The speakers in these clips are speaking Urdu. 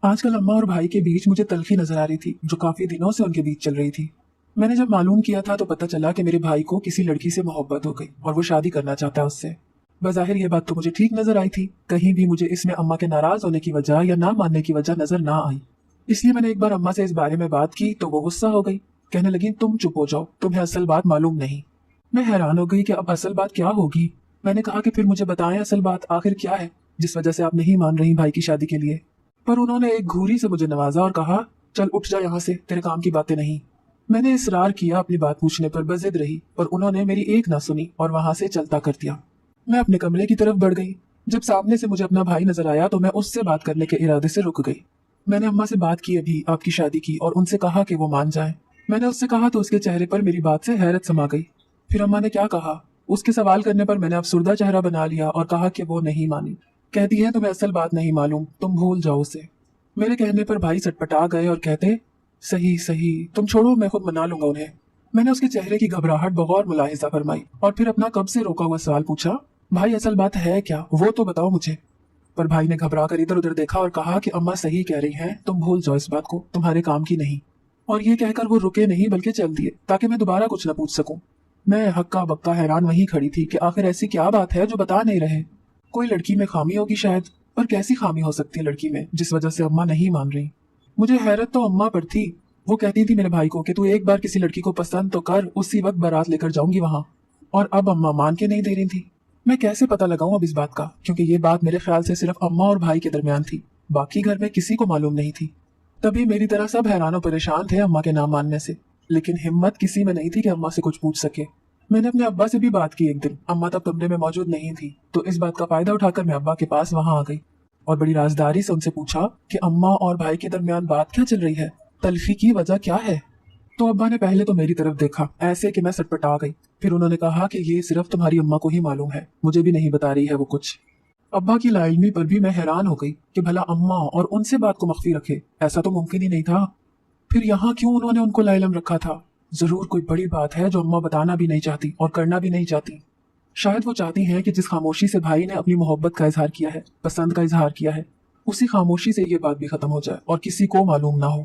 آج کل اماں اور بھائی کے بیچ مجھے تلخی نظر آ رہی تھی جو کافی دنوں سے ان کے بیچ چل رہی تھی۔ میں نے جب معلوم کیا تھا تو پتہ چلا کہ میرے بھائی کو کسی لڑکی سے محبت ہو گئی اور وہ شادی کرنا چاہتا ہے اس سے۔ بظاہر یہ بات تو مجھے ٹھیک نظر آئی تھی، کہیں بھی مجھے اس میں اماں کے ناراض ہونے کی وجہ یا نہ ماننے کی وجہ نظر نہ آئی۔ اس لیے میں نے ایک بار اماں سے اس بارے میں بات کی تو وہ غصہ ہو گئی، کہنے لگی تم چپ ہو جاؤ، تمہیں اصل بات معلوم نہیں۔ میں حیران ہو گئی کہ اب اصل بات کیا ہوگی۔ میں نے کہا کہ پھر مجھے بتائیں اصل بات آخر کیا ہے جس وجہ سے آپ نہیں مان رہی بھائی کی شادی کے لیے۔ پر انہوں نے ایک گھوری سے مجھے نوازا اور کہا چل اٹھ جا یہاں سے، تیرے کام کی باتیں نہیں۔ میں نے اصرار کیا اپنی بات پوچھنے پر، بضد رہی اور انہوں نے میری ایک نہ سنی اور وہاں سے چلتا کر دیا۔ میں اپنے کمرے کی طرف بڑھ گئی۔ جب سامنے سے مجھے اپنا بھائی نظر آیا تو میں اس سے بات کرنے کے ارادے سے رک گئی۔ میں نے اماں سے بات کی ابھی آپ کی شادی کی اور ان سے کہا کہ وہ مان جائیں۔ میں نے اس سے کہا تو اس کے چہرے پر میری بات سے حیرت سما گئی۔ پھر اماں نے کیا کہا؟ اس کے سوال کرنے پر میں نے افسردہ چہرہ بنا لیا اور کہا کہ وہ نہیں مانی۔ کہتی ہے تمہیں اصل بات نہیں معلوم، تم بھول جاؤ اسے۔ میرے کہنے پر بھائی سٹپٹا گئے اور کہتے صحیح صحیح، تم چھوڑو، میں خود منا لوں گا انہیں۔ میں نے اس کے چہرے کی گھبراہٹ بغور ملاحظہ فرمائی اور پھر اپنا کب سے روکا ہوا سوال پوچھا بھائی اصل بات ہے کیا، وہ تو بتاؤ مجھے۔ پر بھائی نے گھبرا کر ادھر ادھر دیکھا اور کہا کہ اماں صحیح کہہ رہی ہیں، تم بھول جاؤ اس بات کو، تمہارے کام کی نہیں۔ اور یہ کہہ کر وہ رکے نہیں بلکہ چل دیے تاکہ میں دوبارہ کچھ نہ پوچھ سکوں۔ میں ہکا بکا حیران وہیں کھڑی تھی کہ آخر ایسی کیا بات ہے جو بتا نہیں رہے۔ کوئی لڑکی میں خامی ہوگی شاید، پر کیسی خامی ہو سکتی ہے لڑکی میں جس وجہ سے اماں نہیں مان رہی۔ مجھے حیرت تو اماں پر تھی۔ وہ کہتی تھی میرے بھائی کو کہ تو ایک بار کسی لڑکی کو پسند تو کر، اسی وقت بارات لے کر جاؤں گی وہاں، اور اب اماں مان کے نہیں دے رہی تھی۔ میں کیسے پتہ لگاؤں اب اس بات کا، کیونکہ یہ بات میرے خیال سے صرف اماں اور بھائی کے درمیان تھی، باقی گھر میں کسی کو معلوم نہیں تھی۔ تبھی میری طرح سب حیران و پریشان تھے اماں کے نہ ماننے سے، لیکن ہمت کسی میں نہیں تھی کہ اماں سے کچھ پوچھ سکے۔ میں نے اپنے ابا سے بھی بات کی ایک دن، اماں تب کمرے میں موجود نہیں تھی، تو اس بات کا فائدہ اٹھا کر میں ابا کے پاس وہاں آ گئی اور بڑی رازداری سے ان سے پوچھا کہ اماں اور بھائی کے درمیان بات کیا چل رہی ہے، تلخی کی وجہ کیا ہے۔ تو ابا نے پہلے تو میری طرف دیکھا ایسے کہ میں سٹپٹا گئی، پھر انہوں نے کہا کہ یہ صرف تمہاری اماں کو ہی معلوم ہے، مجھے بھی نہیں بتا رہی ہے وہ کچھ۔ ابا کی لا علمی پر بھی میں حیران ہو گئی کہ بھلا اماں اور ان سے بات کو مخفی رکھے، ایسا تو ممکن ہی نہیں تھا۔ پھر یہاں کیوں انہوں نے ان کو لا علم رکھا تھا؟ ضرور کوئی بڑی بات ہے جو اماں بتانا بھی نہیں چاہتی اور کرنا بھی نہیں چاہتی۔ شاید وہ چاہتی ہیں کہ جس خاموشی سے بھائی نے اپنی محبت کا اظہار کیا ہے، پسند کا اظہار کیا ہے، اسی خاموشی سے یہ بات بھی ختم ہو جائے اور کسی کو معلوم نہ ہو۔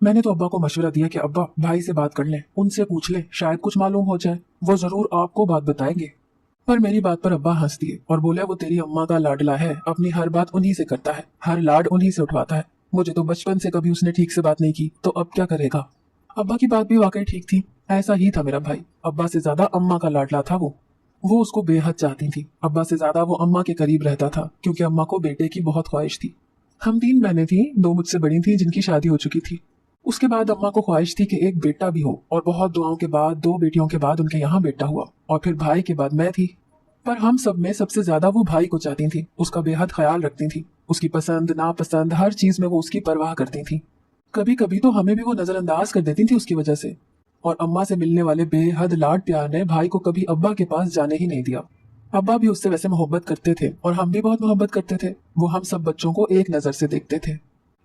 میں نے تو ابا کو مشورہ دیا کہ ابا بھائی سے بات کر لیں، ان سے پوچھ لیں، شاید کچھ معلوم ہو جائے، وہ ضرور آپ کو بات بتائیں گے۔ پر میری بات پر ابا ہنس دیے اور بولے وہ تیری اماں کا لاڈلا ہے، اپنی ہر بات انہی سے کرتا ہے، ہر لاڈ انہی سے اٹھواتا ہے، مجھے تو بچپن سے کبھی اس نے ٹھیک سے بات نہیں کی، تو اب کیا کرے گا۔ ابا کی بات بھی واقعی ٹھیک تھی، ایسا ہی تھا میرا بھائی، ابا سے زیادہ اماں کا لاڈلا تھا وہ اس کو بے حد چاہتی تھی، ابا سے زیادہ وہ اماں کے قریب رہتا تھا کیونکہ اماں کو بیٹے کی بہت خواہش تھی۔ ہم 3 بہنیں تھیں، 2 مجھ سے بڑی تھیں جن کی شادی ہو چکی تھی۔ اس کے بعد اماں کو خواہش تھی کہ ایک بیٹا بھی ہو، اور بہت دعاؤں کے بعد 2 بیٹیوں کے بعد ان کے یہاں بیٹا ہوا، اور پھر بھائی کے بعد میں تھی۔ پر ہم سب میں سب سے زیادہ وہ بھائی کو چاہتی تھیں، اس کا بے حد خیال رکھتی تھیں، اس کی پسند ناپسند ہر چیز میں وہ اس کی پرواہ کرتی تھیں۔ کبھی کبھی تو ہمیں بھی وہ نظر انداز کر دیتی تھی اس کی وجہ سے۔ اور اماں سے ملنے والے بے حد لاڈ پیار نے بھائی کو کبھی ابا کے پاس جانے ہی نہیں دیا۔ ابا بھی اس سے ویسے محبت کرتے تھے اور ہم بھی بہت محبت کرتے تھے، وہ ہم سب بچوں کو ایک نظر سے دیکھتے تھے۔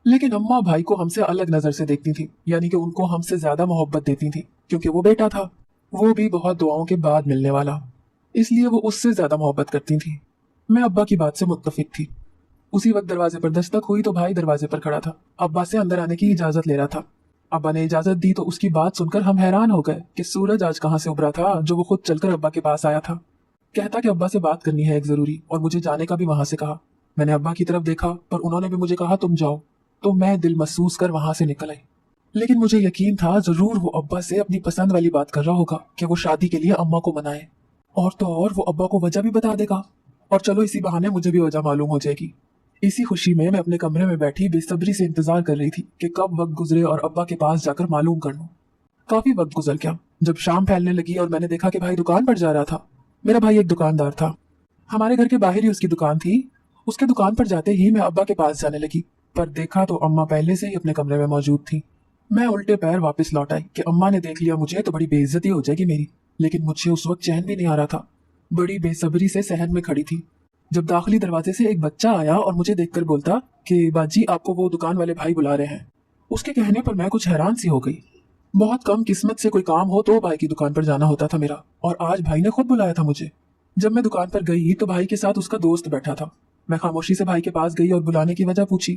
لیکن اماں بھائی کو ہم سے الگ نظر سے دیکھتی تھی، یعنی کہ ان کو ہم سے زیادہ محبت دیتی تھی کیونکہ وہ بیٹا تھا، وہ بھی بہت دعاؤں کے بعد ملنے والا، اس لیے وہ اس سے زیادہ محبت کرتی تھی۔ میں ابا کی بات سے متفق تھی۔ اسی وقت دروازے پر دستک ہوئی تو بھائی دروازے پر کھڑا تھا، ابا سے اندر آنے کی اجازت لے رہا تھا۔ ابا نے اجازت دی تو اس کی بات سن کر ہم حیران ہو گئے کہ سورج آج کہاں سے ابھرا تھا جو وہ خود چل کر ابا کے پاس آیا تھا۔ کہتا کہ ابا سے بات کرنی ہے ایک ضروری، اور مجھے جانے کا بھی وہاں سے کہا۔ میں نے ابا کی طرف دیکھا پر انہوں نے بھی مجھے کہا تم جاؤ، تو میں دل محسوس کر وہاں سے نکل آئی۔ لیکن مجھے یقین تھا ضرور وہ ابا سے اپنی پسند والی بات کر رہا ہوگا کہ وہ شادی کے لیے اماں کو منائے، اور تو اور وہ ابا کو وجہ بھی بتا دے گا، اور چلو اسی بہانے مجھے بھی وجہ معلوم ہو جائے گی۔ اسی خوشی میں اپنے کمرے میں بیٹھی بے صبری سے انتظار کر رہی تھی کہ کب وقت گزرے اور ابا کے پاس جا کر معلوم کر لوں۔ کافی وقت گزر گیا، جب شام پھیلنے لگی اور میں نے دیکھا کہ بھائی دکان پر جا رہا تھا۔ میرا بھائی ایک دکاندار تھا، ہمارے گھر کے باہر ہی اس کی دکان تھی۔ اس کے دکان پر جاتے ہی میں ابا کے پاس جانے لگی، پر دیکھا تو اماں پہلے سے ہی اپنے کمرے میں موجود تھی۔ میں الٹے پیر واپس لوٹ آئی کہ اماں نے دیکھ لیا مجھے تو بڑی بے عزتی ہو جائے گی میری، لیکن مجھے اس وقت چین بھی نہیں آ رہا تھا، بڑی بے صبری سے صحن میں کھڑی تھی۔ جب داخلی دروازے سے ایک بچہ آیا اور مجھے دیکھ کر بولتا کہ باجی آپ کو وہ دکان والے بھائی بلا رہے ہیں، اس کے کہنے پر میں کچھ حیران سی ہو گئی۔ بہت کم قسمت سے کوئی کام ہو تو بھائی کی دکان پر جانا ہوتا تھا میرا، اور آج بھائی نے خود بلایا تھا مجھے۔ جب میں دکان پر گئی تو بھائی کے ساتھ اس کا دوست بیٹھا تھا۔ میں خاموشی سے بھائی کے پاس گئی اور بلانے کی وجہ پوچھی